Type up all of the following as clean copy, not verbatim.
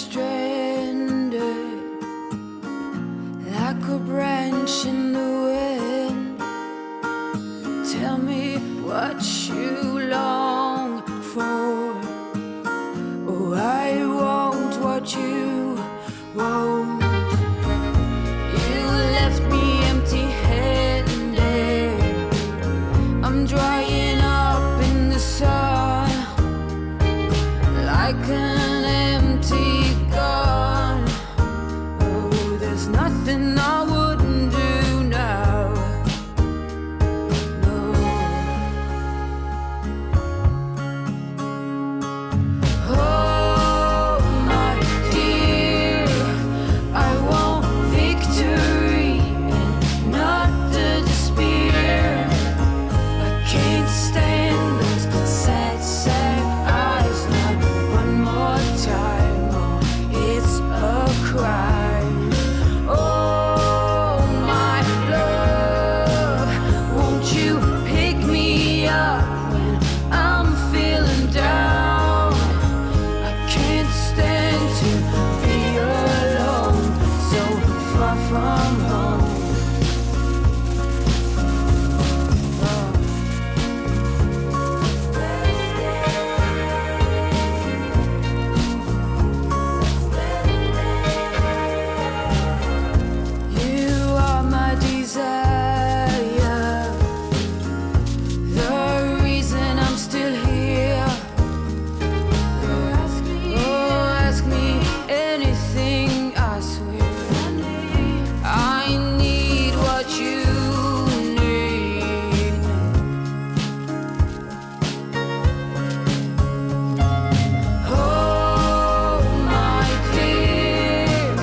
stranded like a branch in the wind. Tell me what you long for. Oh, I want what you won't. You left me empty-handed. I'm drying up in the sun like an empty gun. Oh, there's nothing I wouldn't do now. No. Oh, my dear, I want victory and not the despair. I can't stand those sad, sad eyes. Not one more time. Oh, it's a crime. Oh, my love, won't you pick me up when I'm feeling down? I can't stand to be alone, so far from home. You are my desire, the reason I'm still here. Oh, ask me anything, I swear. I need what you need. Oh, my dear,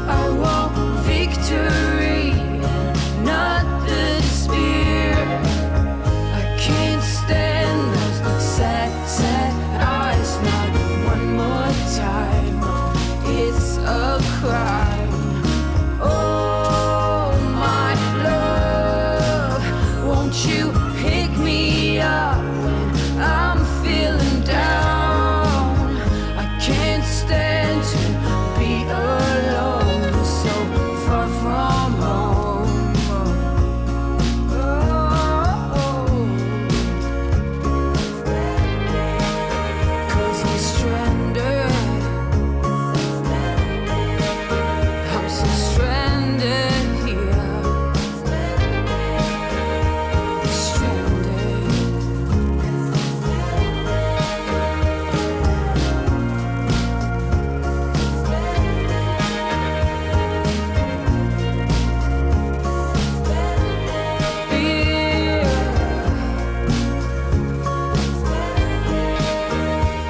I want victory and not the despair. I can't stand those sad, sad eyes. Not one more time. Oh, it's a crime. Oh, my love, won't you pick me up when I'm feeling down? I can't stand to be alone, so far from home. Oh, 'cause I'm stranded. I'm so stranded here. Stranded.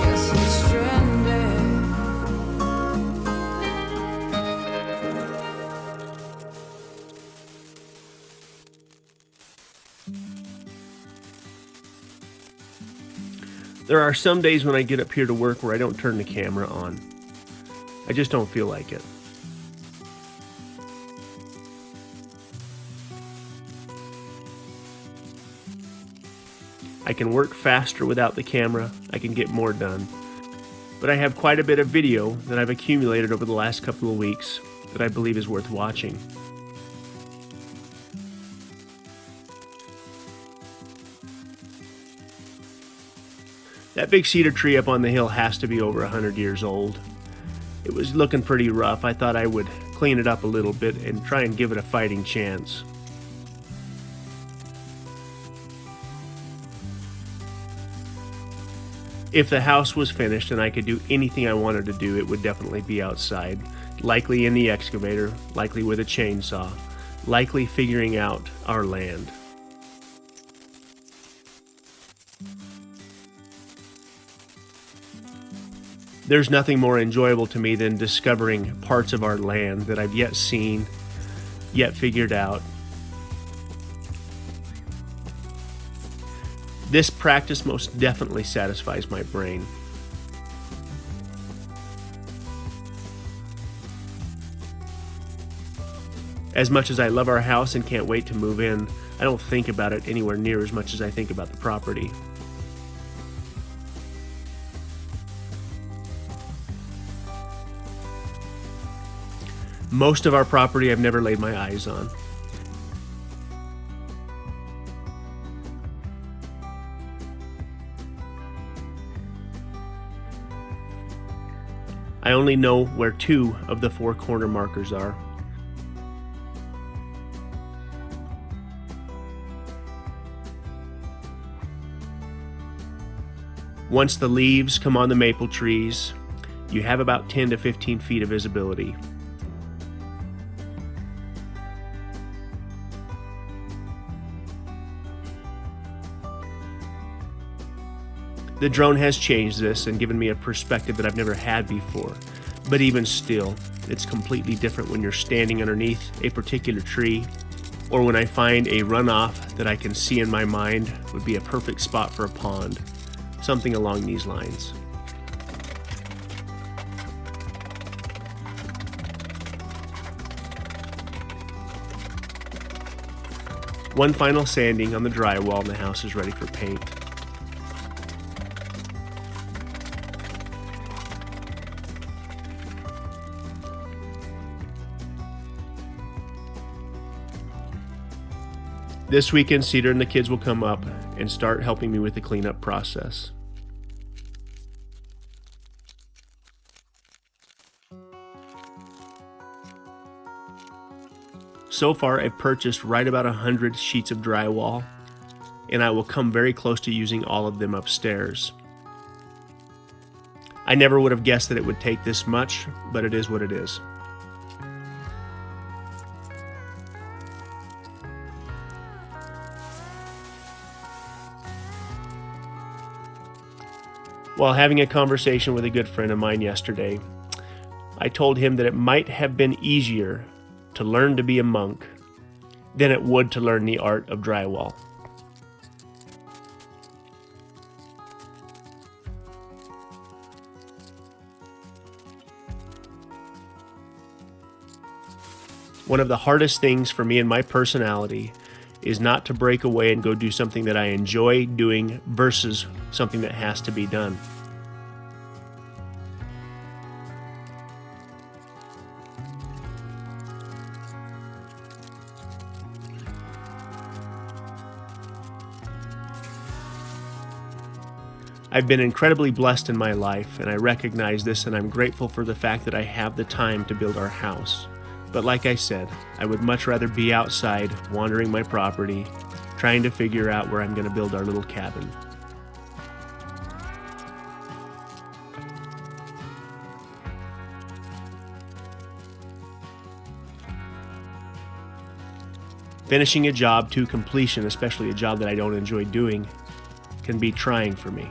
Yes, I'm stranded. There are some days when I get up here to work where I don't turn the camera on. I just don't feel like it. I can work faster without the camera. I can get more done. But I have quite a bit of video that I've accumulated over the last couple of weeks that I believe is worth watching. That big cedar tree up on the hill has to be over 100 years old. It was looking pretty rough. I thought I would clean it up a little bit and try and give it a fighting chance. If the house was finished and I could do anything I wanted to do, it would definitely be outside. Likely in the excavator, likely with a chainsaw, likely figuring out our land. There's nothing more enjoyable to me than discovering parts of our land that I've yet seen, yet figured out. This practice most definitely satisfies my brain. As much as I love our house and can't wait to move in, I don't think about it anywhere near as much as I think about the property. Most of our property I've never laid my eyes on. I only know where 2 of the 4 corner markers are. Once the leaves come on the maple trees, you have about 10 to 15 feet of visibility. The drone has changed this and given me a perspective that I've never had before, but even still, it's completely different when you're standing underneath a particular tree, or when I find a runoff that I can see in my mind would be a perfect spot for a pond, something along these lines. One final sanding on the drywall and the house is ready for paint. This weekend, Cedar and the kids will come up and start helping me with the cleanup process. So far, I've purchased right about 100 sheets of drywall, and I will come very close to using all of them upstairs. I never would have guessed that it would take this much, but it is what it is. While having a conversation with a good friend of mine yesterday, I told him that it might have been easier to learn to be a monk than it would to learn the art of drywall. One of the hardest things for me and my personality is not to break away and go do something that I enjoy doing versus something that has to be done. I've been incredibly blessed in my life, and I recognize this, and I'm grateful for the fact that I have the time to build our house. But like I said, I would much rather be outside, wandering my property, trying to figure out where I'm going to build our little cabin. Finishing a job to completion, especially a job that I don't enjoy doing, can be trying for me.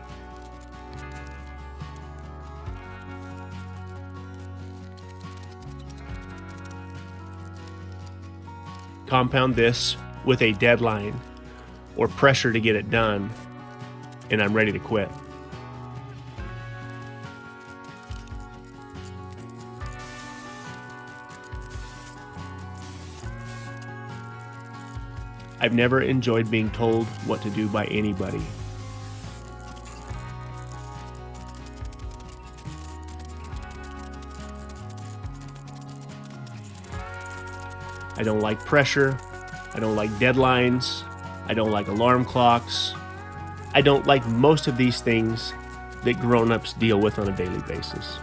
Compound this with a deadline or pressure to get it done, and I'm ready to quit. I've never enjoyed being told what to do by anybody. I don't like pressure. I don't like deadlines. I don't like alarm clocks. I don't like most of these things that grown-ups deal with on a daily basis.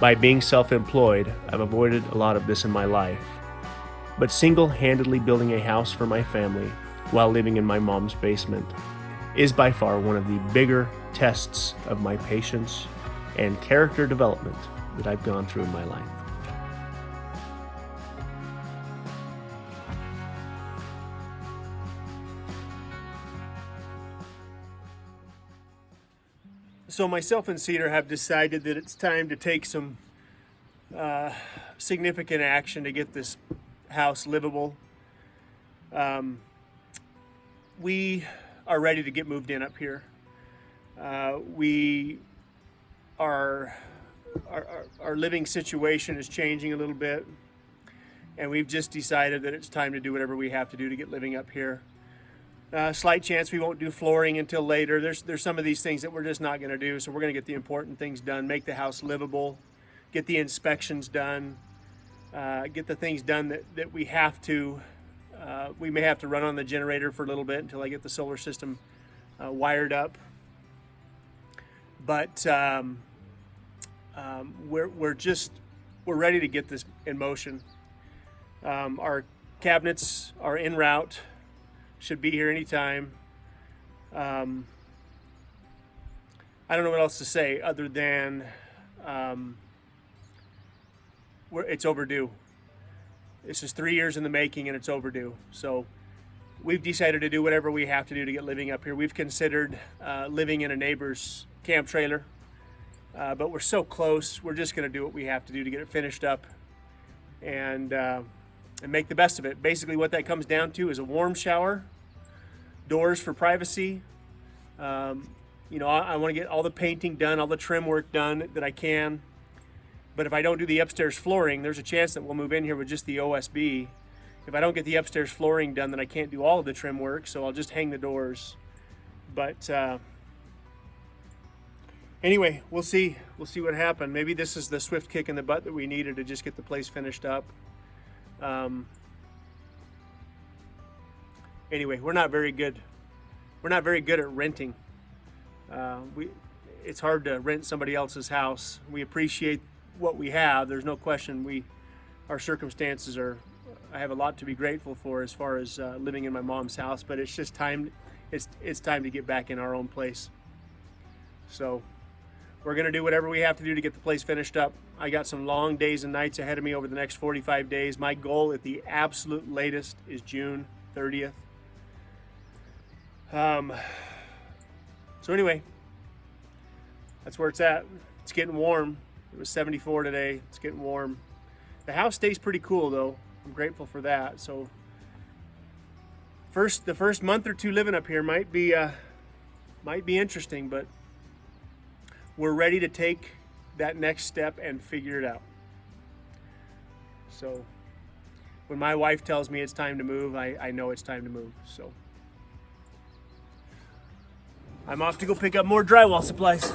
By being self-employed, I've avoided a lot of this in my life. But single-handedly building a house for my family while living in my mom's basement is by far one of the bigger tests of my patience and character development that I've gone through in my life. So myself and Cedar have decided that it's time to take some significant action to get this house livable. We are ready to get moved in up here. We are our living situation is changing a little bit, and we've just decided that it's time to do whatever we have to do to get living up here. Slight chance we won't do flooring until later. There's some of these things that we're just not going to do, so we're going to get the important things done, make the house livable, get the inspections done, get the things done that we have to. We may have to run on the generator for a little bit until I get the solar system wired up. But we're ready to get this in motion. Our cabinets are en route, should be here anytime. I don't know what else to say other than it's overdue. This is 3 years in the making and it's overdue. So we've decided to do whatever we have to do to get living up here. We've considered living in a neighbor's camp trailer, but we're so close. We're just going to do what we have to do to get it finished up and make the best of it. Basically what that comes down to is a warm shower, doors for privacy. I want to get all the painting done, all the trim work done that I can. But if I don't do the upstairs flooring, there's a chance that we'll move in here with just the OSB. If I don't get the upstairs flooring done, then I can't do all of the trim work, so I'll just hang the doors. But anyway, we'll see. We'll see what happens. Maybe this is the swift kick in the butt that we needed to just get the place finished up. Anyway, we're not very good. We're not very good at renting. It's hard to rent somebody else's house. We appreciate what we have. There's no question. Our circumstances are. I have a lot to be grateful for as far as living in my mom's house. But it's just time. It's time to get back in our own place. So we're gonna do whatever we have to do to get the place finished up. I got some long days and nights ahead of me over the next 45 days. My goal at the absolute latest is June 30th. So anyway, that's where it's at. It's getting warm. It was 74 today. It's getting warm. The house stays pretty cool though. I'm grateful for that. So the first month or two living up here might be interesting, but we're ready to take that next step and figure it out. So when my wife tells me it's time to move, I know it's time to move. So I'm off to go pick up more drywall supplies.